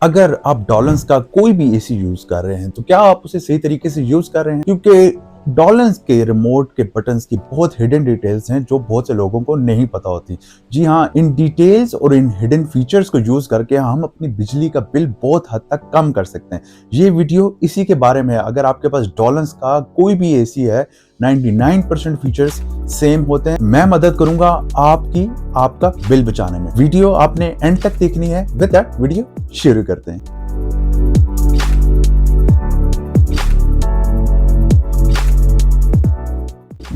अगर आप डॉलन्स का कोई भी एसी यूज कर रहे हैं तो क्या आप उसे सही तरीके से यूज कर रहे हैं? क्योंकि डॉलन्स के रिमोट के बटन्स की बहुत हिडन डिटेल्स हैं जो बहुत से लोगों को नहीं पता होती। जी हाँ, इन डिटेल्स और इन हिडन फीचर्स को यूज करके हम अपनी बिजली का बिल बहुत हद तक कम कर सकते हैं। ये वीडियो इसी के बारे में है। अगर आपके पास डॉलन्स का कोई भी एसी है, 99% फीचर्स सेम होते हैं। मैं मदद करूंगा आपका बिल बचाने में। वीडियो आपने एंड तक देखनी है। विद दैट वीडियो शुरू करते हैं।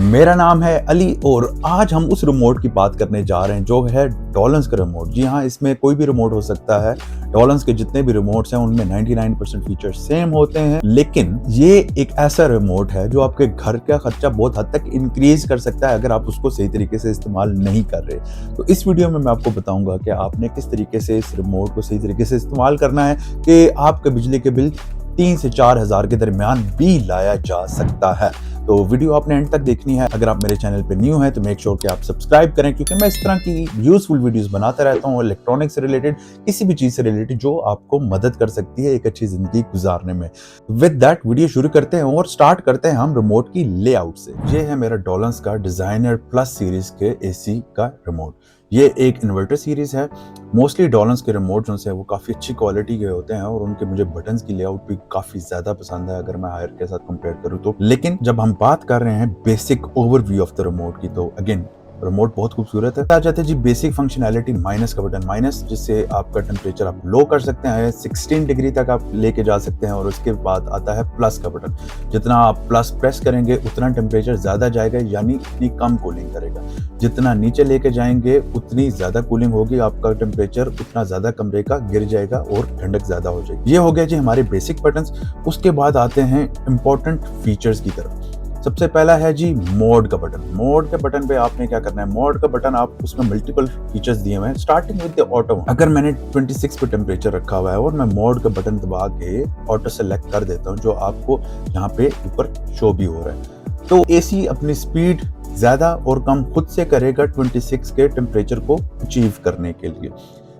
मेरा नाम है अली और आज हम उस रिमोट की बात करने जा रहे हैं जो है डॉलन्स का रिमोट। जी हाँ, इसमें कोई भी रिमोट हो सकता है। डॉलन्स के जितने भी रिमोट्स हैं उनमें 99% फीचर्स सेम होते हैं, लेकिन ये एक ऐसा रिमोट है जो आपके घर का खर्चा बहुत हद तक इंक्रीज कर सकता है अगर आप उसको सही तरीके से इस्तेमाल नहीं कर रहे। तो इस वीडियो में मैं आपको बताऊंगा कि आपने किस तरीके से इस रिमोट को सही तरीके से इस्तेमाल करना है कि आपके बिजली के बिल 3 से 4 हज़ार के दरमियान भी लाया जा सकता है। तो वीडियो आपने एंड तक देखनी है। अगर आप मेरे चैनल पे न्यू हैं तो मेक श्योर कि आप सब्सक्राइब करें, क्योंकि मैं इस तरह की यूजफुल वीडियोस बनाता रहता हूँ इलेक्ट्रॉनिक्स से रिलेटेड, किसी भी चीज से रिलेटेड जो आपको मदद कर सकती है एक अच्छी जिंदगी गुजारने में। विद दैट वीडियो शुरू करते हैं और स्टार्ट करते हैं हम रिमोट की लेआउट से। ये है मेरा डॉलन्स का डिजाइनर प्लस सीरीज के एसी का रिमोट। ये एक इन्वर्टर सीरीज है। मोस्टली डॉलन्स के रिमोट जो है वो काफ़ी अच्छी क्वालिटी के होते हैं और उनके मुझे बटन्स की लेआउट भी काफ़ी ज़्यादा पसंद है अगर मैं हायर के साथ कंपेयर करूँ तो। लेकिन जब हम बात कर रहे हैं basic overview of the remote की, तो अगेन रिमोट बहुत खूबसूरत है। आ जाते हैं जी बेसिक फंक्शनैलिटी, माइनस का बटन, माइनस जिससे आपका टेम्परेचर आप लो कर सकते हैं, 16 डिग्री तक आप लेके जा सकते हैं। और उसके बाद आता है प्लस का बटन। जितना आप प्लस प्रेस करेंगे उतना टेम्परेचर ज्यादा जाएगा, यानी इतनी कम कूलिंग करेगा। जितना नीचे लेके जाएंगे उतनी ज्यादा कूलिंग होगी, आपका टेम्परेचर उतना ज्यादा कमरे का गिर जाएगा और ठंडक ज्यादा हो जाएगी। ये हो गया जी हमारे बेसिक बटन्स। उसके बाद आते हैं इंपॉर्टेंट फीचर्स की तरफ। सबसे पहला है जी मोड का बटन। मोड के बटन पे आपने क्या करना है, मोड का बटन आप उसमें मल्टीपल फीचर्स दिए हुए हैं, स्टार्टिंग विद द ऑटो। अगर मैंने 26 पे टेम्परेचर रखा हुआ है और मैं मोड का बटन दबा के ऑटो सेलेक्ट कर देता हूँ, जो आपको यहाँ पे ऊपर शो भी हो रहा है, तो एसी अपनी स्पीड ज्यादा और कम खुद से करेगा 26 के टेम्परेचर को अचीव करने के लिए।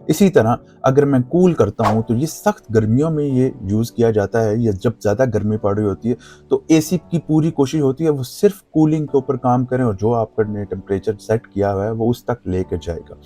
इसी तरह अगर मैं कूल करता हूं तो ये सख्त गर्मियों में ये यूज किया जाता है, या जब ज्यादा गर्मी पड़ रही होती है तो एसी की पूरी कोशिश होती है वो सिर्फ कूलिंग के ऊपर काम करें और जो आपने टेम्परेचर सेट किया हुआ है वो उस तक लेकर जाएगा।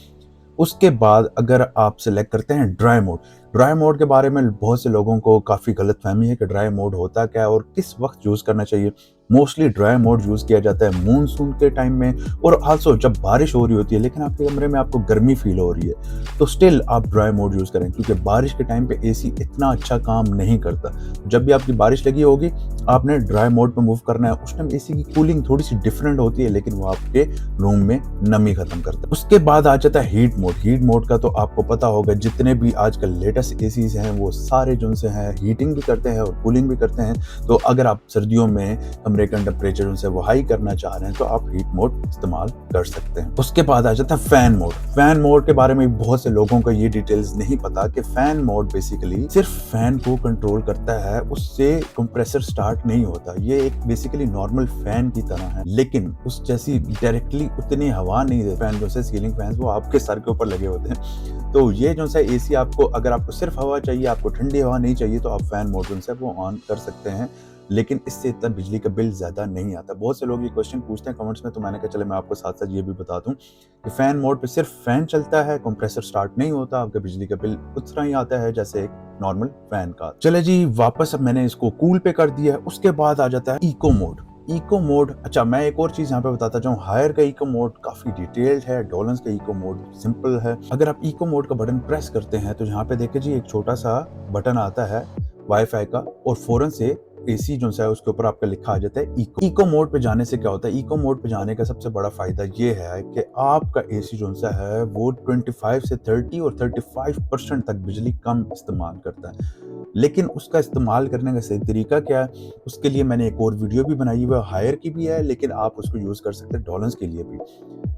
उसके बाद अगर आप सिलेक्ट करते हैं ड्राई मोड। ड्राई मोड के बारे में बहुत से लोगों को काफ़ी गलतफहमी है कि ड्राई मोड होता क्या है और किस वक्त यूज़ करना चाहिए। मोस्टली ड्राई मोड यूज़ किया जाता है मूनसून के टाइम में और आल्सो जब बारिश हो रही होती है लेकिन आपके कमरे में आपको गर्मी फील हो रही है तो स्टिल आप ड्राई मोड यूज़ करें, क्योंकि बारिश के टाइम पे एसी इतना अच्छा काम नहीं करता। जब भी आपकी बारिश लगी होगी आपने ड्राई मोड पे मूव करना है। उस टाइम एसी की कूलिंग थोड़ी सी डिफरेंट होती है लेकिन वो आपके रूम में नमी खत्म करता है। उसके बाद आ जाता है हीट मोड। हीट मोड का तो आपको पता होगा, जितने भी आजकल लेटेस्ट एसीज हैं वो सारे जो से हैं हीटिंग भी करते हैं और कूलिंग भी करते हैं। तो अगर आप सर्दियों में कमरे का टेम्परेचर उनसे वो हाई करना चाह रहे हैं तो आप हीट मोड इस्तेमाल कर सकते हैं। उसके बाद आ जाता है फैन मोड। फैन मोड के बारे में बहुत से लोगों को ये डिटेल्स नहीं पता कि फैन मोड बेसिकली सिर्फ फैन को कंट्रोल करता है, उससे कंप्रेसर स्टार्ट नहीं होता। ये एक बेसिकली नॉर्मल फैन की तरह है, लेकिन उस जैसी डायरेक्टली उतनी हवा नहीं देता। फैन जो से सीलिंग फैन वो आपके सर के ऊपर लगे होते हैं। तो ये जो है एसी आपको, अगर आपको सिर्फ हवा चाहिए, आपको ठंडी हवा नहीं चाहिए, तो आप फैन मोड जो है वो ऑन कर सकते हैं, लेकिन इससे इतना बिजली का बिल ज्यादा नहीं आता। बहुत से लोग ये क्वेश्चन पूछते हैं कमेंट्स में, तो मैंने कहा चले मैं आपको साथ साथ ये भी बता दूं कि फैन मोड पे सिर्फ फैन चलता है, कंप्रेसर स्टार्ट नहीं होता, आपका बिजली का बिल उतना ही आता है जैसे एक नॉर्मल फैन का। चले जी वापस अब मैंने इसको कूल पे कर दिया है। उसके बाद आ जाता है इको मोड। इको मोड, अच्छा मैं एक और चीज यहाँ पे बताता जाऊँ, हायर का इको मोड काफी डिटेल्ड है, डॉलन्स का इको मोड सिंपल है। अगर आप इको मोड का बटन प्रेस करते हैं तो यहाँ पे देखिए जी एक छोटा सा बटन आता है वाईफाई का और फौरन से एसी जो है उसके ऊपर आपका लिखा आ जाता है इको। इको मोड पे जाने से क्या होता है, इको मोड पे जाने का सबसे बड़ा फायदा ये है कि आपका एसी जो है वो 25 से 30 और 35% तक बिजली कम इस्तेमाल करता है। लेकिन उसका इस्तेमाल करने का सही तरीका क्या है, उसके लिए मैंने एक और वीडियो भी बनाई हुई है, हायर की भी है, लेकिन आप उसको यूज कर सकते हैं डॉलन्स के लिए भी।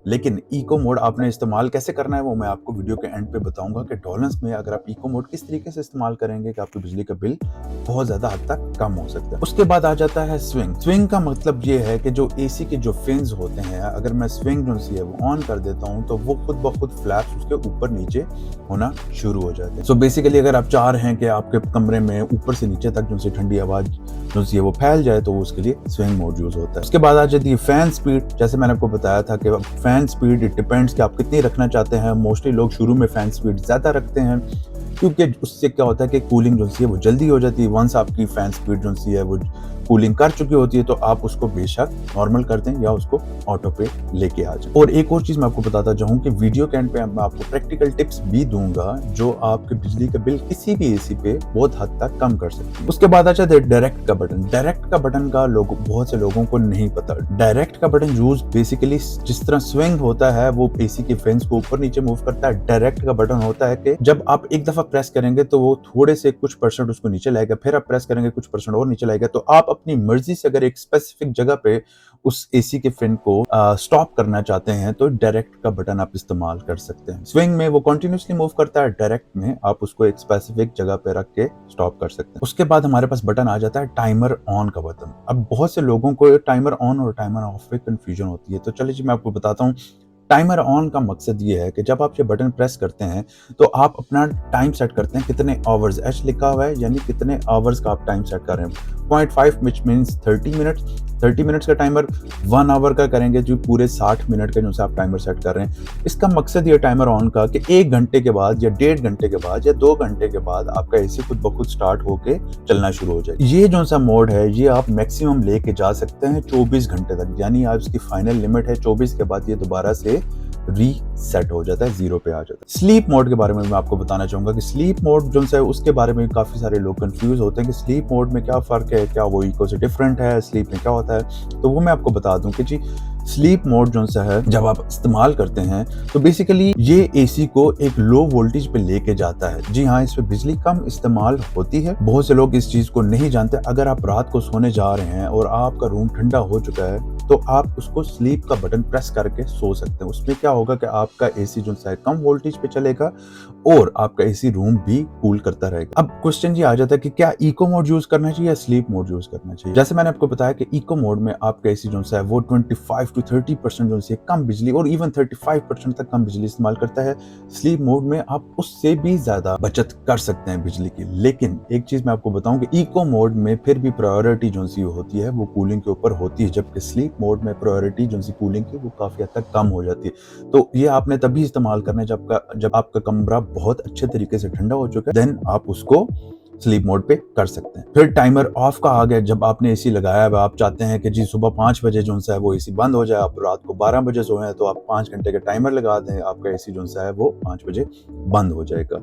लेकिन इको मोड आपने इस्तेमाल कैसे करना है वो मैं आपको वीडियो के एंड पे बताऊंगा कि डॉलन्स में अगर आप इको मोड किस तरीके से इस्तेमाल करेंगे कि आपकी बिजली का बिल बहुत ज्यादा हद तक कम हो सके। सकते हैं। उसके बाद आ जाता है स्विंग। स्विंग का मतलब ये है कि जो एसी के जो फिन्स होते हैं, अगर मैं स्विंग जो सी है वो ऑन कर देता हूँ तो वो खुद ब खुद फ्लैप्स उसके ऊपर नीचे होना शुरू हो जाते हैं। सो बेसिकली अगर आप चाह रहे हैं कि आपके कमरे में ऊपर से नीचे तक जो सी ठंडी आवाज जो सी है वो फैल जाए, तो उसके लिए स्विंग मोड यूज होता है। उसके बाद आ जाती है फैन स्पीड। जैसे मैंने आपको बताया था कि फैन स्पीड इट डिपेंड्स कि आप कितनी रखना चाहते हैं। मोस्टली लोग शुरू में फैन स्पीड ज्यादा रखते हैं, क्योंकि उससे क्या होता है कि कूलिंग जो सी है वो जल्दी हो जाती है। वंस आपकी फैन स्पीड जो सी है वो कूलिंग कर चुकी होती है तो आप उसको बेशक नॉर्मल कर दें या उसको ऑटो पे लेके आ जाए। और एक और चीज मैं आपको बताता चाहूँ कि वीडियो के एंड पे मैं आपको प्रैक्टिकल टिप्स भी दूंगा जो आपके बिजली का बिल किसी भी एसी पे बहुत हद तक कम कर सकती है। उसके बाद आ जाता है डायरेक्ट का बटन। डायरेक्ट का बटन का बहुत से लोगों को नहीं पता। डायरेक्ट का बटन यूज बेसिकली जिस तरह स्विंग होता है वो एसी के फैंस को ऊपर नीचे मूव करता है। डायरेक्ट का बटन होता है कि जब आप एक दफा प्रेस करेंगे तो वो थोड़े से कुछ परसेंट उसको नीचे लाएगा, फिर आप प्रेस करेंगे कुछ परसेंट और नीचे लाएगा। तो आप अपनी मर्जी से अगर एक स्पेसिफिक जगह पे उस एसी के फैन को स्टॉप करना चाहते हैं तो डायरेक्ट का बटन आप इस्तेमाल कर सकते हैं। स्विंग में वो कंटिन्यूअसली मूव करता है, डायरेक्ट में आप उसको एक स्पेसिफिक जगह पे रख के स्टॉप कर सकते हैं। उसके बाद हमारे पास बटन आ जाता है टाइमर ऑन का बटन। अब बहुत से लोगों को टाइमर ऑन और टाइमर ऑफ पे कंफ्यूजन होती है, तो चलिए जी मैं आपको बताता हूँ। टाइमर ऑन का मकसद ये है कि जब आप ये बटन प्रेस करते हैं तो आप अपना टाइम सेट करते हैं कितने आवर्स, एच लिखा हुआ है यानी कितने आवर्स का आप टाइम सेट कर रहे हैं। 0.5 विच मीन्स 30 मिनट्स। 30 मिनट्स का टाइमर 1 आवर का करेंगे जो पूरे 60 मिनट का जो से आप टाइमर सेट कर रहे हैं। इसका मकसद ये टाइमर ऑन का कि 1 घंटे के बाद या 1.5 घंटे के बाद या 2 घंटे के बाद आपका एसी खुद ब खुद स्टार्ट होके चलना शुरू हो जाए। ये जो सा मोड है ये आप मैक्सिमम लेके जा सकते हैं 24 घंटे तक, यानी आप इसकी फाइनल लिमिट है 24 के बाद ये दोबारा से रीसेट हो जाता है, 0 पे आ जाता है। स्लीप मोड के बारे में मैं आपको बताना चाहूंगा कि स्लीप मोड जो है उसके बारे में काफी सारे लोग कंफ्यूज होते हैं कि स्लीप मोड में क्या फर्क है, क्या वो इको से डिफरेंट है, स्लीप में क्या होता है। तो वो मैं आपको बता दूं कि जी स्लीप मोड जो है जब आप इस्तेमाल करते हैं तो बेसिकली ये एसी को एक लो वोल्टेज पे लेके जाता है। जी हाँ, इसमें बिजली कम इस्तेमाल होती है। बहुत से लोग इस चीज को नहीं जानते। अगर आप रात को सोने जा रहे हैं और आपका रूम ठंडा हो चुका है तो आप उसको स्लीप का बटन प्रेस करके सो सकते हैं। उसमें क्या होगा कि आपका एसी जो है कम वोल्टेज पे चलेगा और आपका एसी रूम भी कूल करता रहेगा। अब क्वेश्चन ये आ जाता है कि क्या इको मोड यूज करना चाहिए या स्लीप मोड यूज करना चाहिए। जैसे मैंने आपको बताया कि इको मोड में आपका एसी जो है वो 25 to 30% जो है कम बिजली और इवन 35% तक कम बिजली इस्तेमाल करता है। स्लीप मोड में आप उससे भी ज्यादा बचत कर सकते हैं बिजली की। लेकिन एक चीज मैं आपको बताऊं कि इको मोड में फिर भी प्रायोरिटी जो सी होती है वो कूलिंग के ऊपर होती है, जबकि स्लीप मोड में प्रायोरिटी जो सी कूलिंग की वो काफी हद तक कम हो जाती है। तो ये आपने तभी इस्तेमाल करना है जब आपका कमरा बहुत अच्छे तरीके से ठंडा हो चुका है, देन आप उसको स्लीप मोड पे कर सकते हैं। फिर टाइमर ऑफ का आ गया। जब आपने एसी लगाया है, आप चाहते हैं कि जी सुबह 5 बजे जो है वो एसी बंद हो जाए, आप रात को 12 बजे सोए हैं तो आप 5 घंटे का टाइमर लगा दें, आपका एसी जो है वो 5 बजे बंद हो जाएगा।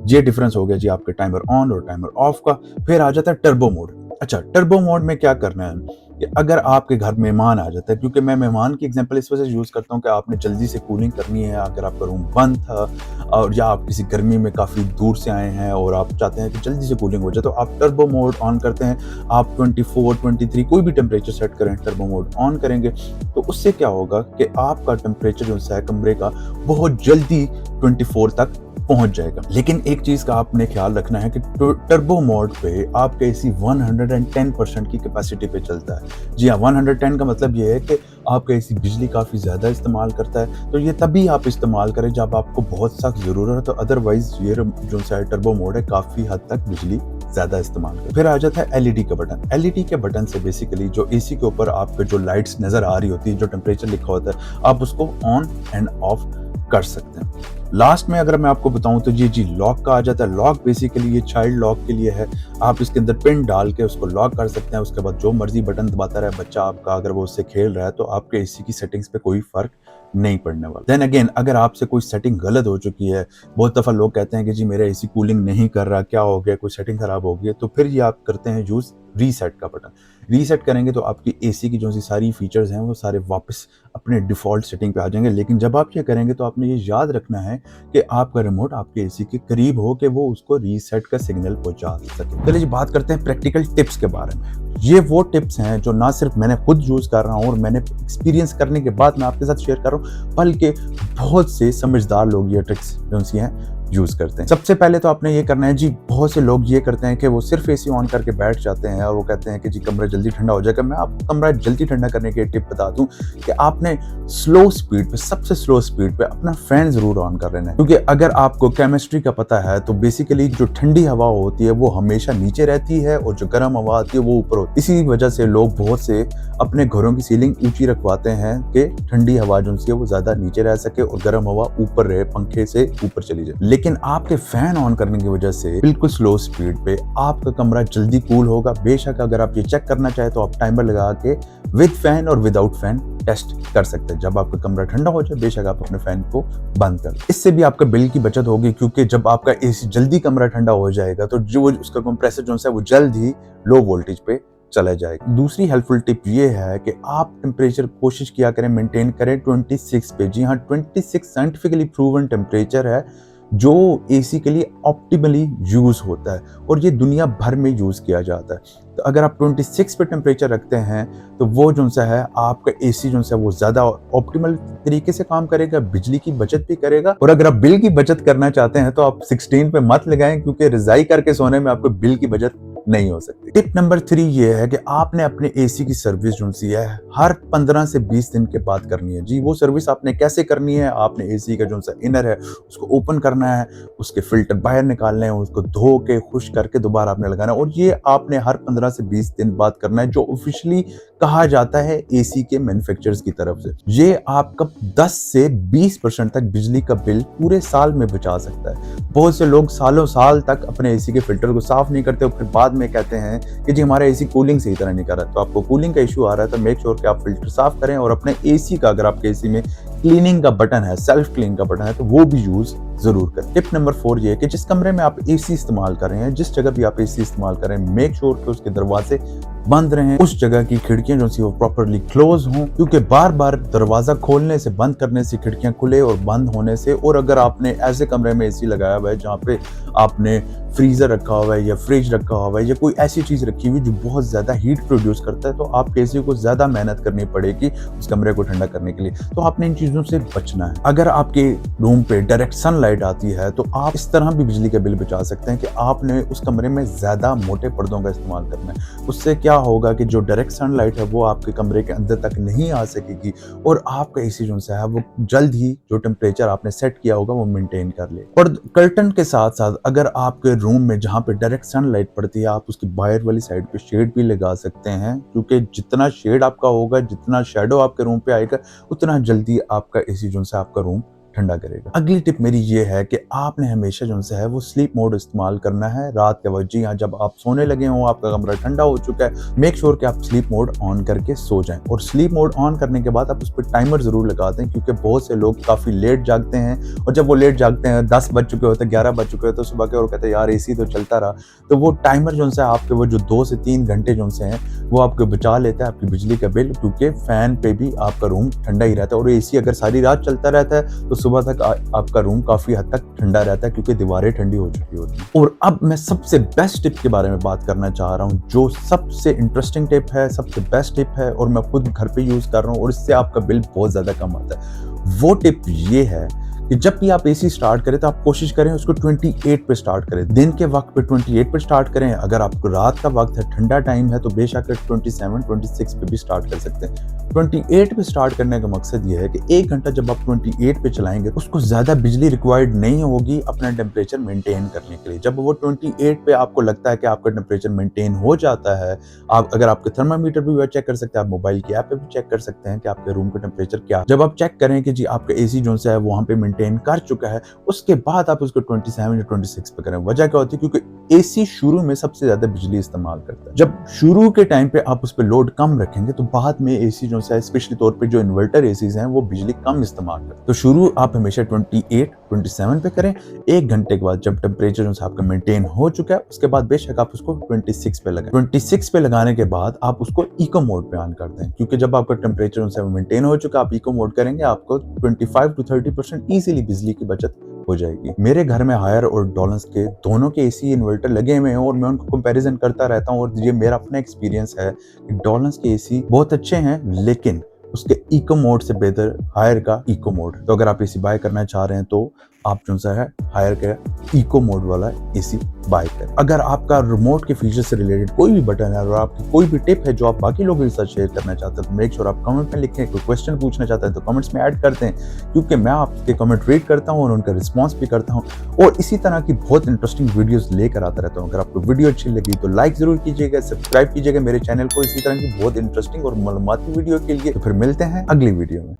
ये डिफरेंस हो गया जी आपके टाइमर ऑन और टाइमर ऑफ का। फिर आ जाता है टर्बो मोड। अच्छा, टर्बो मोड में क्या करना है कि अगर आपके घर मेहमान आ जाता है, क्योंकि मैं मेहमान की एग्जांपल इस वजह से यूज करता हूँ कि आपने जल्दी से कूलिंग करनी है, अगर आपका रूम बंद था और या आप किसी गर्मी में काफी दूर से आए हैं और आप चाहते हैं कि जल्दी से कूलिंग हो जाए, तो आप टर्बो मोड ऑन करते हैं। आप 24, 23 कोई भी टेम्परेचर सेट करें, टर्बो मोड ऑन करेंगे तो उससे क्या होगा कि आपका टेम्परेचर जो है कमरे का बहुत जल्दी 24 तक पहुंच जाएगा। लेकिन एक चीज का आपने ख्याल रखना है कि टर्बो मोड पे आपका एसी 110% की कैपेसिटी पे चलता है। जी हाँ, 110 का मतलब ये है कि आपका एसी बिजली काफी ज्यादा इस्तेमाल करता है। तो ये तभी आप इस्तेमाल करें जब आपको बहुत सख्त जरूरत है, तो अदरवाइज ये जो टर्बो मोड है काफी हद तक बिजली ज्यादा इस्तेमाल करें। फिर आ जाता है एलईडी का बटन। एलईडी के बटन से बेसिकली जो एसी के ऊपर आपके जो लाइट्स नजर आ रही होती है, जो टेम्परेचर लिखा होता है, आप उसको ऑन एंड ऑफ कर सकते हैं। लास्ट में अगर मैं आपको बताऊं तो जी लॉक का आ जाता है। लॉक बेसिकली ये चाइल्ड लॉक के लिए है। आप इसके अंदर पिन डाल के उसको लॉक कर सकते हैं। उसके बाद जो मर्जी बटन दबाता रहे बच्चा आपका, अगर वो उससे खेल रहा है तो आपके एसी की सेटिंग्स पे कोई फर्क नहीं पड़ने वाला। देन अगेन, अगर आपसे कोई सेटिंग गलत हो चुकी है, बहुत दफा लोग कहते हैं कि जी मेरा एसी कूलिंग नहीं कर रहा, क्या हो गया, कोई सेटिंग खराब हो गई है, तो फिर ये आप करते हैं यूज रीसेट का बटन। रीसेट करेंगे तो आपकी एसी की जो सी सारी फीचर्स हैं वो सारे वापस अपने डिफॉल्ट सेटिंग पे आ जाएंगे। लेकिन जब आप ये करेंगे तो आपने ये याद रखना है कि आपका रिमोट आपके एसी के करीब हो कि वो उसको रीसेट का सिग्नल पहुंचा सके। चलिए जी बात करते हैं प्रैक्टिकल टिप्स के बारे में। ये वो टिप्स हैं जो ना सिर्फ मैंने खुद यूज कर रहा हूँ और मैंने एक्सपीरियंस करने के बाद मैं आपके साथ शेयर कर रहा हूँ, बल्कि बहुत से समझदार लोग ये ट्रिक्स जो सी हैं यूज करते हैं। सबसे पहले तो आपने ये करना है जी, बहुत से लोग ये करते हैं कि वो सिर्फ एसी ऑन करके बैठ जाते हैं और वो कहते हैं कि जी कमरा जल्दी ठंडा हो जाएगा। मैं आपको कमरा जल्दी ठंडा करने की टिप बता दूं कि आपने स्लो स्पीड पे, सबसे स्लो स्पीड पे अपना फैन जरूर ऑन कर लेना है, क्योंकि अगर आपको केमिस्ट्री का पता है तो बेसिकली जो ठंडी हवा होती है वो हमेशा नीचे रहती है और जो गर्म हवा आती है वो ऊपर होती है। इसी वजह से लोग बहुत से अपने घरों की सीलिंग ऊंची रखवाते हैं कि ठंडी हवा जो है वो ज्यादा नीचे रह सके और गर्म हवा ऊपर रहे, पंखे से ऊपर चली जाए। लेकिन आपके फैन ऑन करने की वजह से बिल्कुल स्लो स्पीड पे आपका कमरा जल्दी कूल होगा। बेशक अगर आप ये चेक करना चाहे तो आप टाइमर लगा के विद फैन और विदाउट फैन टेस्ट कर सकते हैं। जब आपका कमरा ठंडा हो जाए बेशक आप अपने फैन को बंद कर दें। इससे भी आपका बिल की बचत होगी, क्योंकि जब आपका एसी जल्दी कमरा ठंडा हो जाएगा तो जो उसका कंप्रेसर जो है वो जल्द ही लो वोल्टेज पे चला जाएगा। दूसरी हेल्पफुल टिप ये है कि आप टेम्परेचर कोशिश किया करें मेंटेन करें 26 पे। जी हाँ, 26 साइंटिफिकली प्रूवन टेम्परेचर है जो एसी के लिए ऑप्टिमली यूज होता है और ये दुनिया भर में यूज किया जाता है। तो अगर आप 26 पे टेम्परेचर रखते हैं तो वो जो सा है आपका एसी जो है वो ज्यादा ऑप्टिमल तरीके से काम करेगा, बिजली की बचत भी करेगा। और अगर आप बिल की बचत करना चाहते हैं तो आप 16 पे मत लगाएं, क्योंकि रजाई करके सोने में आपको बिल की बचत नहीं हो सकती। टिप नंबर 3 ये है कि आपने अपने एसी की सर्विस जो है हर 15 से 20 दिन के बाद करनी है। जी वो सर्विस आपने कैसे करनी है, आपने एसी का जो सा इनर है उसको ओपन करना है, उसके फिल्टर बाहर निकालने हैं, उसको धो के खुश करके दोबारा आपने लगाना है और ये आपने हर 15 से 20 दिन बाद करना है, जो ऑफिशियली कहा जाता है एसी के मैन्युफैक्चरर्स की तरफ से। ये आपका 10 से 20% तक बिजली का बिल पूरे साल में बचा सकता है। बहुत से लोग सालों साल तक अपने एसी के फिल्टर को साफ नहीं करते और फिर बाद में कहते हैं कि जी हमारा एसी कूलिंग सही तरह नहीं कर रहा। तो आपको कूलिंग का इशू आ रहा है तो मेक श्योर कि आप फिल्टर साफ करें और अपने एसी का, अगर आपके एसी में क्लीनिंग का बटन है, सेल्फ क्लीन का बटन है, तो वो भी यूज जरूर करें। टिप नंबर 4 ये है कि जिस कमरे में आप एसी इस्तेमाल कर रहे हैं, जिस जगह भी आप एसी इस्तेमाल कर रहे हैं, मेक श्योर कि उसके दरवाजे बंद रहें, उस जगह की खिड़कियां जो सी वो प्रॉपर्ली क्लोज हों, क्योंकि बार बार दरवाजा खोलने से, बंद करने से, खिड़कियां खुले और बंद होने से, और अगर आपने ऐसे कमरे में एसी लगाया हुआ है जहाँ पे आपने फ्रीजर रखा हुआ है या फ्रिज रखा हुआ है या कोई ऐसी चीज रखी हुई जो बहुत ज्यादा हीट प्रोड्यूस करता है, तो आपके एसी को ज्यादा मेहनत करनी पड़ेगी उस कमरे को ठंडा करने के लिए। तो आपने इन चीजों से बचना है। अगर आपके रूम पे डायरेक्ट सनलाइट आती है तो आप इस तरह भी बिजली का बिल बचा सकते हैं कि आपने उस कमरे में ज्यादा मोटे पर्दों का इस्तेमाल करना है। उससे क्या होगा कि जो डायरेक्ट सनलाइट है वो आपके कमरे के अंदर तक नहीं आ सकेगी और आपका एसी जो है वो जल्द ही जो टेम्परेचर आपने सेट किया होगा वो मेंटेन कर ले। और कर्टन के साथ साथ अगर आपके रूम में जहाँ पे डायरेक्ट सनलाइट पड़ती है, आप उसकी बाहर वाली साइड पे शेड भी लगा सकते हैं, क्योंकि जितना शेड आपका होगा, जितना शेडो आपके रूम पे आएगा, उतना जल्दी आपका एसी जो है आपका रूम ठंडा करेगा। अगली टिप मेरी ये है कि आपने हमेशा जो है वो स्लीप मोड इस्तेमाल करना है रात के वक्त। जी हाँ, जब आप सोने लगे हो, आपका कमरा ठंडा हो चुका है, मेक श्योर कि आप स्लीप मोड ऑन करके सो जाएं। और स्लीप मोड ऑन करने के बाद आप उस पर टाइमर जरूर लगा दें, क्योंकि बहुत से लोग काफी लेट जागते हैं और जब वो लेट जागते हैं, 10 बज चुके होते हैं, 11 बज चुके होते हैं, तो सुबह के और कहते हैं यार एसी तो चलता रहा। तो वो टाइमर जो है आपके वो जो 2 से 3 घंटे जो हैं वो आपको बचा लेता है आपकी बिजली का बिल, क्योंकि फैन पे भी आपका रूम ठंडा ही रहता है। और एसी अगर सारी रात चलता रहता है तो सुबह तक आपका रूम काफी हद तक ठंडा रहता है, क्योंकि दीवारें ठंडी हो चुकी होती हैं। और अब मैं सबसे बेस्ट टिप के बारे में बात करना चाह रहा हूँ, जो सबसे इंटरेस्टिंग टिप है, सबसे बेस्ट टिप है और मैं खुद घर पे यूज कर रहा हूँ और इससे आपका बिल बहुत ज्यादा कम आता है। वो टिप ये है कि जब भी आप एसी स्टार्ट करें तो आप कोशिश करें उसको 28 पे स्टार्ट करें। दिन के वक्त पे 28 पे स्टार्ट करें। अगर आपको रात का वक्त है, ठंडा टाइम है, तो बेशक 27, 26 पे भी स्टार्ट कर सकते हैं। 28 पे स्टार्ट करने का मकसद ये है कि 1 घंटा जब आप 28 पे चलाएंगे उसको ज्यादा बिजली रिक्वायर्ड नहीं होगी अपना टेम्परेचर मेंटेन करने के लिए। जब वो 28 पे आपको लगता है कि आपका टेम्परेचर मेंटेन हो जाता है, आप अगर आपके थर्मामीटर भी चेक कर सकते हैं, आप मोबाइल की ऐप पे भी चेक कर सकते हैं कि आपके रूम का टेम्परेचर क्या। जब आप चेक करें कि जी आपका एसी जो है वहां पे मेंटेन कर चुका है, उसके बाद आप उसको 27 या 26 पे करें। वजह क्या होती है? क्योंकि एसी शुरू में सबसे ज्यादा बिजली इस्तेमाल करता है। जब शुरू के टाइम पे आप उस पर लोड कम रखेंगे तो बाद में एसी जो है, स्पेशली तौर पे जो इन्वर्टर एसीज हैं, वो बिजली कम इस्तेमाल करते हैं। तो शुरू आप हमेशा 28, 27 पे करें। 1 घंटे के बाद जब टेम्परेचर जो है आपका मेंटेन हो चुका है, उसके बाद बेशक आप उसको 26 पे लगाएं। 26 पे लगाने के बाद आप उसको इको मोड पे ऑन कर दें, क्योंकि जब आपका टेम्परेचर जो है मेंटेन हो चुका है, आप इको मोड करेंगे, आपको 25 to 30% इजीली बिजली की बचत हो जाएगी। मेरे घर में हायर और डॉलन्स के दोनों के एसी इन्वर्टर लगे हुए हैं और मैं उनको कंपैरिजन करता रहता हूँ और ये मेरा अपना एक्सपीरियंस है कि डॉलन्स के एसी बहुत अच्छे हैं, लेकिन उसके इको मोड से बेहतर हायर का इको मोड। तो अगर आप एसी बाय करना चाह रहे हैं तो आप जो सा है हायर के इको मोड वाला एसी बाय करें। अगर आपका रिमोट के फीचर से रिलेटेड कोई भी बटन है और आपकी कोई भी टिप है जो आप बाकी लोगों के साथ शेयर करना चाहते हैं तो मेक श्योर आप कमेंट में लिखें। कोई क्वेश्चन पूछना चाहते हैं तो कमेंट्स में ऐड करते हैं, क्योंकि मैं आपके कमेंट रीड करता हूँ और उनका रिस्पॉन्स भी करता हूँ और इसी तरह की बहुत इंटरेस्टिंग वीडियोस लेकर आता रहता हूँ। अगर आपको वीडियो अच्छी लगी तो लाइक जरूर कीजिएगा, सब्सक्राइब कीजिएगा मेरे चैनल को इसी तरह की बहुत इंटरेस्टिंग और मालूमाती वीडियो के लिए। तो फिर मिलते हैं अगली वीडियो में।